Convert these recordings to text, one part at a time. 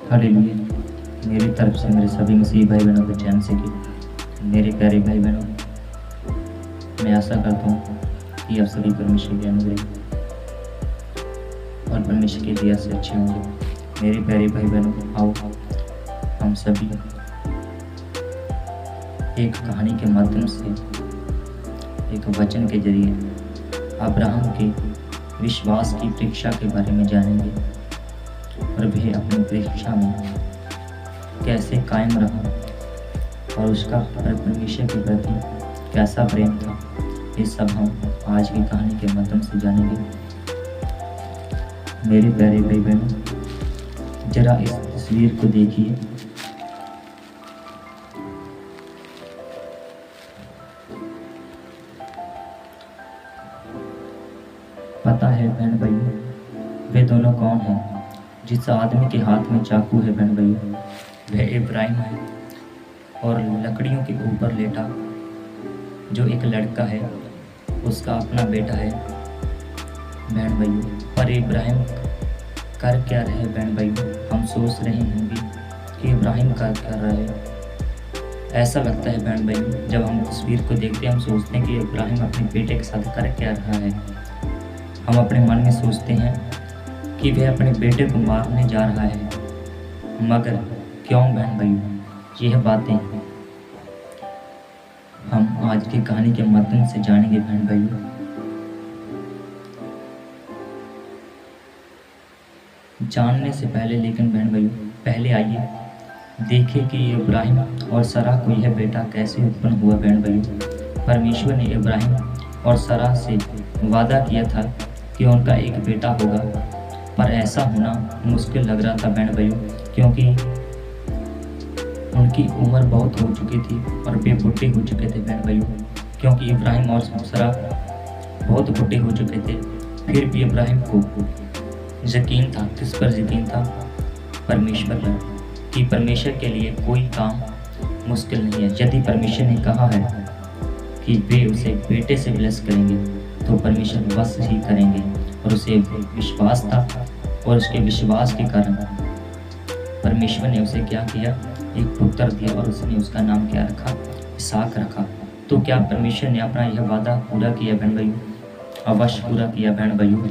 Hallelujah. मेरी तरफ से मेरे सभी मसीह भाई बहनों को चैन से की। मेरे प्यारे भाई बहनों, मैं आशा करता हूँ कि आप सभी परमेश्वर के अनुग्रह और परमेश्वर की दया से अच्छे होंगे। मेरे प्यारे भाई बहनों, आओ हम सभी एक कहानी के माध्यम से, एक वचन के जरिए अब्राहम के विश्वास की परीक्षा के बारे में जानेंगे और वह अपनी परीक्षा में कैसे कायम रहा और उसका परमेश्वर के प्रति कैसा प्रेम था। ये सब हम आज की कहानी के माध्यम से जानेंगे। मेरे प्यारे भाई बहनों, जरा इस तस्वीर को देखिए। पता है बहन भाइयों, वे दोनों कौन हैं? जिस आदमी के हाथ में चाकू है बहन भाइयों, वह इब्राहिम है। और लकड़ियों के ऊपर लेटा जो एक लड़का है, उसका अपना बेटा है बहन भाइयों। पर इब्राहिम कर क्या रहे बहन भाइयों? हम सोच रहे होंगे कि इब्राहिम कर क्या रहा है। ऐसा लगता है बहन भाइयों, जब हम तस्वीर को देखते हैं हम सोचते हैं कि इब्राहिम अपने बेटे के साथ कर क्या रहा है। हम अपने मन में सोचते हैं कि वह अपने बेटे को मारने जा रहा है, मगर क्यों बहन भाइयों? यह बातें हम आज की कहानी के माध्यम से जानेंगे बहन भाइयों। जानने से पहले लेकिन बहन भाइयों, पहले आइए देखें कि इब्राहिम और सरा को यह बेटा कैसे उत्पन्न हुआ बहन भाइयों। परमेश्वर ने इब्राहिम और सरा से वादा किया था कि उनका एक बेटा होगा, पर ऐसा होना मुश्किल लग रहा था बहन भाइयों, क्योंकि उनकी उम्र बहुत हो चुकी थी और वे बुढ़े हो चुके थे बहन भाइयों। क्योंकि इब्राहिम और सरा बहुत बुढ़े हो चुके थे, फिर भी इब्राहिम को यकीन था। किस पर यकीन था? परमेश्वर पर, कि परमेश्वर के लिए कोई काम मुश्किल नहीं है। यदि परमेश्वर ने कहा है कि वे उसे बेटे से ब्लेस करेंगे तो परमेश्वर बस ही करेंगे। और उसे विश्वास था और उसके विश्वास के कारण परमेश्वर ने उसे क्या किया? एक पुत्र दिया और उसने उसका नाम क्या रखा? इसहाक रखा। तो क्या परमेश्वर ने अपना यह वादा पूरा किया बहन भाइयों? अवश्य पूरा किया बहन भाइयों।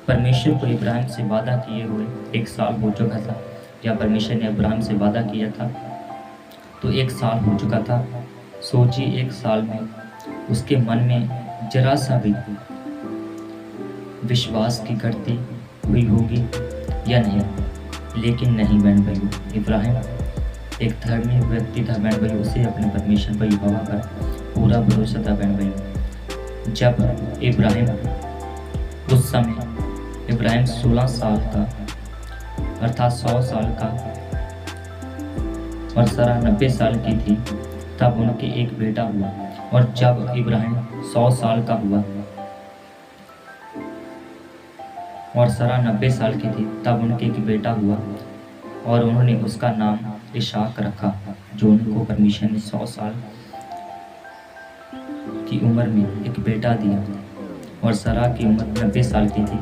परमेश्वर को इब्राहिम से वादा किए हुए 1 साल हो चुका था। या परमेश्वर ने इब्राहिम से वादा किया था तो 1 साल हो चुका था। सोचिए 1 साल में उसके मन में जरा सा भी विश्वास की घटती हुई होगी या नहीं? लेकिन नहीं बहन भाइयों, इब्राहिम एक धर्मी व्यक्ति था बहन भाइयों। उसे अपने परमेश्वर पर यहोवा पर पूरा भरोसा था बहन भाइयों। जब इब्राहिम उस समय इब्राहिम 16 साल का अर्थात 100 साल का और सरा 90 साल की थी, तब उनके एक बेटा हुआ। और जब इब्राहिम 100 साल का हुआ और सरा 90 साल की थी, तब उनके एक बेटा हुआ और उन्होंने उसका नाम इसहाक रखा, जो उनको परमेश्वर ने 100 साल की उम्र में एक बेटा दिया। और सरा की उम्र 90 साल की थी,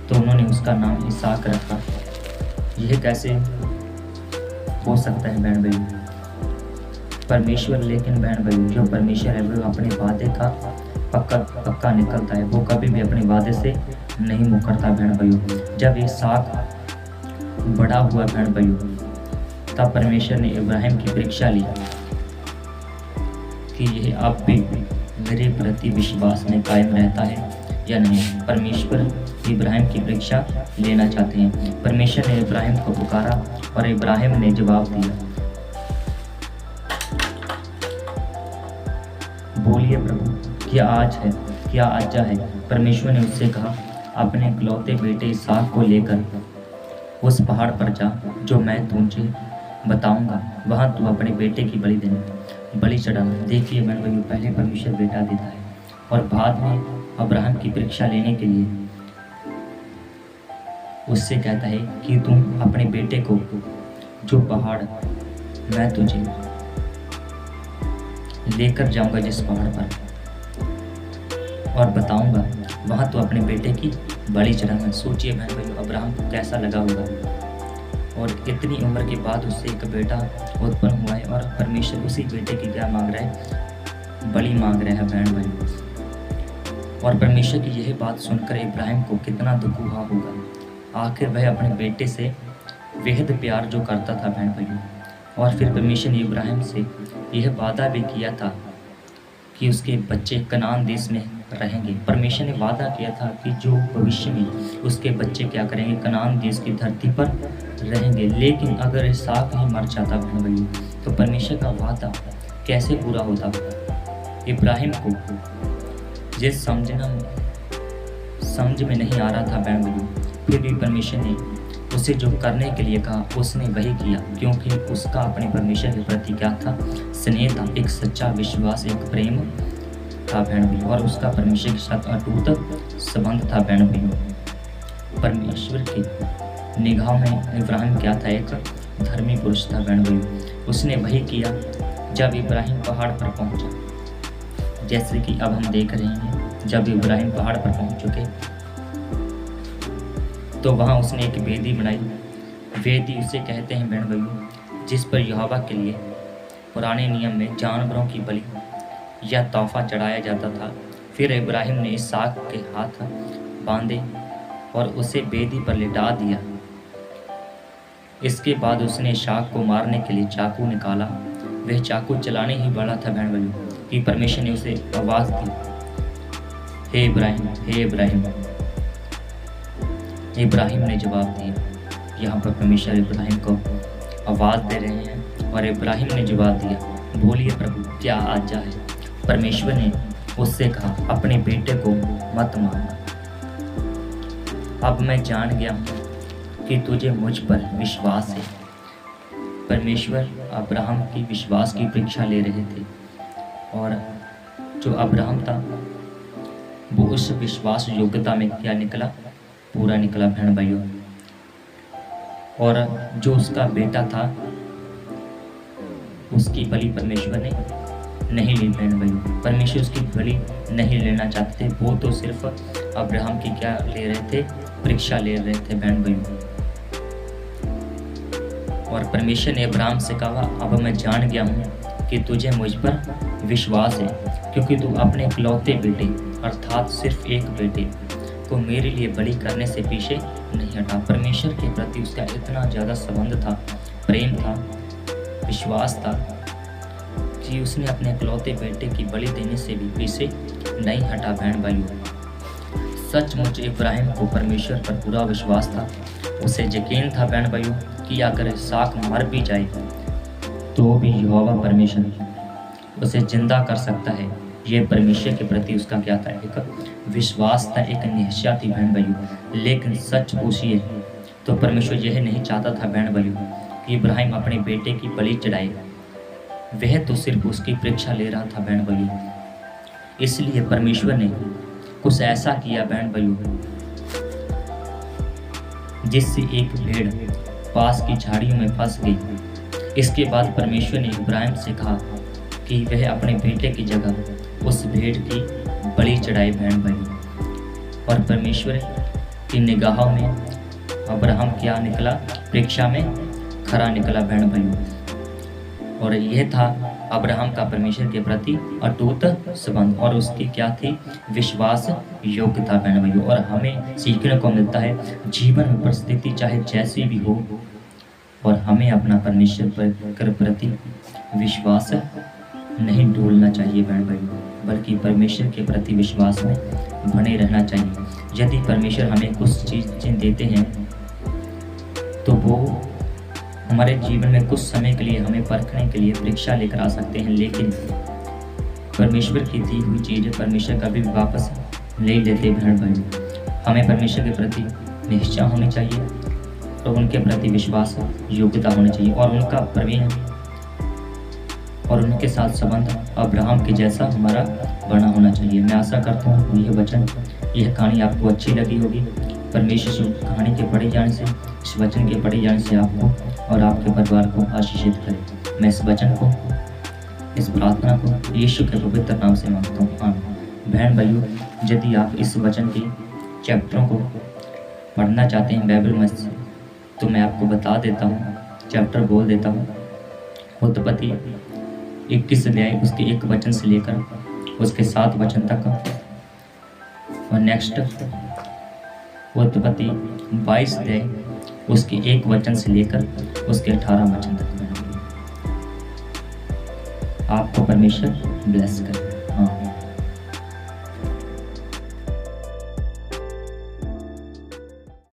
तो उन्होंने उसका नाम इसहाक रखा। यह कैसे हो सकता है बहन भाई? परमेश्वर, लेकिन बहन भाई, जो परमेश्वर है वो अपने वादे का पक्का निकलता है। वो कभी भी अपने वादे से नहीं मुकरता बहन भाइयों। जब इसहाक बड़ा हुआ बहन भाइयों, तब परमेश्वर ने इब्राहिम की परीक्षा ली कि यह अब भी मेरे प्रति विश्वास में कायम रहता है या नहीं। परमेश्वर इब्राहिम की परीक्षा लेना चाहते हैं। परमेश्वर ने इब्राहिम को पुकारा और इब्राहिम ने जवाब दिया। बोलिए प्रभु, क्या आज है, क्या आज्ञा है? परमेश्वर ने उससे कहा, अपने इकलौते बेटे इसहाक को लेकर उस पहाड़ पर जा जो मैं तुझे बताऊंगा। वहां तू अपने बेटे की बलि चढ़ाना। देखिए बहन भाइयों, पहले परमेश्वर बेटा देता है और बाद में अब्राहम की परीक्षा लेने के लिए उससे कहता है कि तुम अपने बेटे को जो पहाड़ मैं तुझे लेकर जाऊंगा जिस पहाड़ पर और बताऊंगा, वहाँ तो अपने बेटे की बलि चढ़ाना। सोचिए बहन भाइयों, अब्राहम को कैसा लगा होगा। और इतनी उम्र के बाद उससे एक बेटा उत्पन्न हुआ है और परमेश्वर उसी बेटे की क्या मांग रहा है, बलि मांग रहा है बहन भाइयों। और परमेश्वर की यह बात सुनकर इब्राहिम को कितना दुख हुआ होगा। आखिर वह अपने बेटे से बेहद प्यार जो करता था बहन भाइयों। और फिर परमेश्वर ने इब्राहिम से यह वादा भी किया था कि उसके बच्चे कनान देश में रहेंगे। परमेश्वर ने वादा किया था कि जो भविष्य में उसके बच्चे क्या करेंगे, कनान देश की धरती पर रहेंगे। लेकिन अगर इसहाक ही मर जाता बहन भाइयों तो परमेश्वर का वादा कैसे पूरा होता। इब्राहिम को ये समझ में नहीं आ रहा था बहन भाइयों। फिर भी परमेश्वर ने उसे जो करने के लिए कहा उसने वही किया, क्योंकि उसका अपने परमेश्वर के प्रति क्या था, स्नेह था, एक सच्चा विश्वास, एक प्रेम था बहन भाइयों। और उसका परमेश्वर के साथ अटूट संबंध था बहन भाइयों। परमेश्वर की निगाह में इब्राहिम क्या था, एक धर्मी पुरुष था बहन भाइयों। उसने वही किया जब इब्राहिम पहाड़ पर पहुंचा। जैसे कि अब हम देख रहे हैं, जब इब्राहिम पहाड़ पर पहुंच चुके तो वहाँ उसने एक वेदी बनाई। वेदी उसे कहते हैं बहन भाइयों जिस पर यहोवा के लिए पुराने नियम में जानवरों की बलि या तोहफा चढ़ाया जाता था। फिर इब्राहिम ने इसहाक के हाथ बांधे और उसे वेदी पर लिटा दिया। इसके बाद उसने इसहाक को मारने के लिए चाकू निकाला। वह चाकू चलाने ही वाला था बहन भाइयों कि परमेश्वर ने उसे आवाज़ दी, हे इब्राहिम, हे इब्राहिम। इब्राहिम ने जवाब दिया। यहाँ पर परमेश्वर इब्राहिम को आवाज़ दे रहे हैं और इब्राहिम ने जवाब दिया, बोलिए प्रभु क्या आज्ञा है। परमेश्वर ने उससे कहा, अपने बेटे को मत मारना। अब मैं जान गया हूँ कि तुझे मुझ पर विश्वास है। परमेश्वर अब्राहम की विश्वास की परीक्षा ले रहे थे और जो अब्राहम था वो उस विश्वास योग्यता में क्या निकला, पूरा निकला बहन भाइयों। और जो उसका बेटा था उसकी बलि परमेश्वर ने नहीं ली बहन भाइयों। परमेश्वर उसकी बलि नहीं लेना चाहते थे। वो तो सिर्फ अब्राहम की क्या ले रहे थे, परीक्षा ले रहे थे बहन भाइयों। और परमेश्वर ने अब्राहम से कहा, अब मैं जान गया हूँ कि तुझे मुझ पर विश्वास है, क्योंकि तू अपने इकलौते बेटे अर्थात सिर्फ एक बेटे को मेरे लिए बलि करने से पीछे नहीं हटा। परमेश्वर के प्रति उसका इतना ज़्यादा संबंध था, प्रेम था, विश्वास था कि उसने अपने इकलौते बेटे की बलि देने से भी पीछे नहीं हटा बहन भाइयों। सचमुच इब्राहिम को परमेश्वर पर पूरा विश्वास था। उसे यकीन था बहन भाइयों कि अगर इसहाक मर भी जाए तो भी यहोवा परमेश्वर उसे जिंदा कर सकता है। ये परमेश्वर के प्रति उसका क्या था, एक विश्वास था, एक निश्चय थी बहन भाइयों। लेकिन सच पूछिए तो परमेश्वर यह नहीं चाहता था बहन भाइयों कि इब्राहिम अपने बेटे की बलि चढ़ाए। वह तो सिर्फ उसकी परीक्षा ले रहा था बहन भाइयों। इसलिए परमेश्वर ने कुछ ऐसा किया बहन भाइयों जिससे एक भेड़ पास की झाड़ियों में फंस गई। इसके बाद परमेश्वर ने इब्राहिम से कहा कि वह अपने बेटे की जगह उस भेड़ की बलि चढ़ाए बहन भाइयों। और परमेश्वर की निगाहों में अब्राहम क्या निकला, परीक्षा में खरा निकला बहन भाइयों। और यह था अब्राहम का परमेश्वर के प्रति अटूट संबंध और उसकी क्या थी, विश्वास योग्यता बहन भाइयों। और हमें सीखने को मिलता है जीवन में परिस्थिति चाहे जैसी भी हो और हमें अपना परमेश्वर पर प्रति विश्वास नहीं डोलना चाहिए बहन भाइयों, बल्कि परमेश्वर के प्रति विश्वास में बने रहना चाहिए। यदि परमेश्वर हमें कुछ चीज़ें देते हैं तो वो हमारे जीवन में कुछ समय के लिए हमें परखने के लिए परीक्षा लेकर आ सकते हैं, लेकिन परमेश्वर की दी हुई चीज़ें परमेश्वर कभी भी वापस नहीं लेते बहन भाइयों। हमें परमेश्वर के प्रति निश्चय होनी चाहिए और उनके प्रति विश्वास योग्यता होनी चाहिए और उनका प्रेम और उनके साथ संबंध अब्राहम के जैसा हमारा बना होना चाहिए। मैं आशा करता हूँ यह वचन, यह कहानी आपको अच्छी लगी होगी। परमेश्वर से कहानी के पढ़े जाने से, इस वचन के पढ़े जाने से आपको और आपके परिवार को आशीषित करे। मैं इस वचन को, इस प्रार्थना को यीशु के पवित्र नाम से मांगता हूँ, आमीन। बहन भाइयों, यदि आप इस वचन के चैप्टरों को पढ़ना चाहते हैं बाइबल में से, तो मैं आपको बता देता हूँ, चैप्टर बोल देता हूँ। उत्पत्ति 21 अध्याय उसके 1 वचन से लेकर उसके 7 वचन तक, और नेक्स्ट उत्पत्ति 22 अध्याय उसके 1 वचन से लेकर उसके 18 वचन तक। आपको परमेश्वर ब्लेस करे।